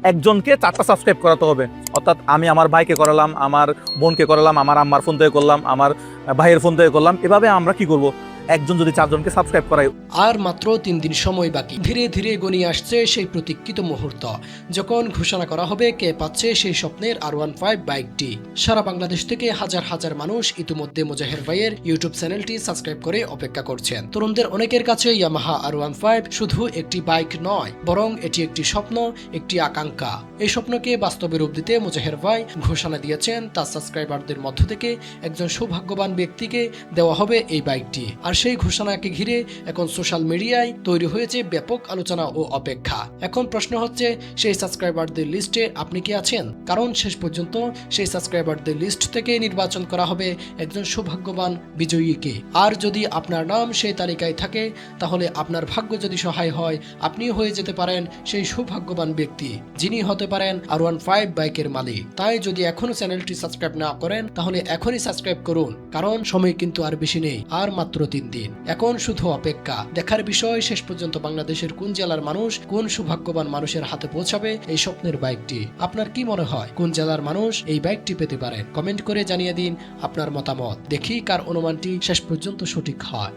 একজনকে 4টা সাবস্ক্রাইব করাতে হবে। অর্থাৎ আমি আমার ভাইকে করালাম, আমার বোনকে করালাম, আমার আম্মার ফোন থেকে করলাম, আমার ভাইয়ের ফোন থেকে করলাম। এভাবে আমরা কি করব, একজন যদি 4জনকে সাবস্ক্রাইব করাই। আর মাত্র 3 দিন সময় বাকি। ধীরে ধীরে গনিয়ে আসছে সেই প্রতীক্ষিত মুহূর্ত, যখন ঘোষণা করা হবে কে পাচ্ছে সেই স্বপ্নের R15 বাইকটি। সারা বাংলাদেশ থেকে হাজার হাজার মানুষ ইতিমধ্যে মোজাহের ভাইয়ের ইউটিউব চ্যানেলটি সাবস্ক্রাইব করে অপেক্ষা করছেন। তরুণদের অনেকের কাছে ইয়ামাহা R15 শুধু একটি বাইক নয়, বরং এটি একটি স্বপ্ন, একটি আকাঙ্ক্ষা। এই স্বপ্নকে বাস্তবে রূপ দিতে মোজাহের ভাই ঘোষণা দিয়েছেন তার সাবস্ক্রাইবারদের মধ্য থেকে একজন সৌভাগ্যবান ব্যক্তিকে দেওয়া হবে এই বাইকটি। আর সেই ঘোষণাকে ঘিরে এখন সোশ্যাল মিডিয়ায় তৈরি হয়েছে ব্যাপক আলোচনা ও অপেক্ষা। এখন প্রশ্ন হচ্ছে, সেই সাবস্ক্রাইবারদের লিস্টে আপনি কি আছেন? কারণ শেষ পর্যন্ত সেই সাবস্ক্রাইবারদের লিস্ট থেকে নির্বাচন করা হবে একজন সৌভাগ্যবান বিজয়ীকে। আর যদি আপনার নাম সেই তালিকায় থাকে, তাহলে আপনার ভাগ্য যদি সহায় হয়, আপনিও হয়ে যেতে পারেন সেই সৌভাগ্যবান ব্যক্তি, যিনি হতে পারেন R15 বাইকের মালিক। তাই যদি এখনো চ্যানেলটি সাবস্ক্রাইব না করেন, তাহলে এখনই সাবস্ক্রাইব করুন, কারণ সময় কিন্তু আর বেশি নেই, আর মাত্র 3 দিন। এখন শুধু অপেক্ষা। দেখার বিষয় শেষ পর্যন্ত বাংলাদেশের কোন জেলার মানুষ, কোন সৌভাগ্যবান মানুষের হাতে পৌঁছাবে এই স্বপ্নের বাইকটি। আপনার কি মনে হয় কোন জেলার মানুষ এই বাইকটি পেতে পারেন? কমেন্ট করে জানিয়ে দিন আপনার মতামত। দেখি কার অনুমানটি শেষ পর্যন্ত সঠিক হয়।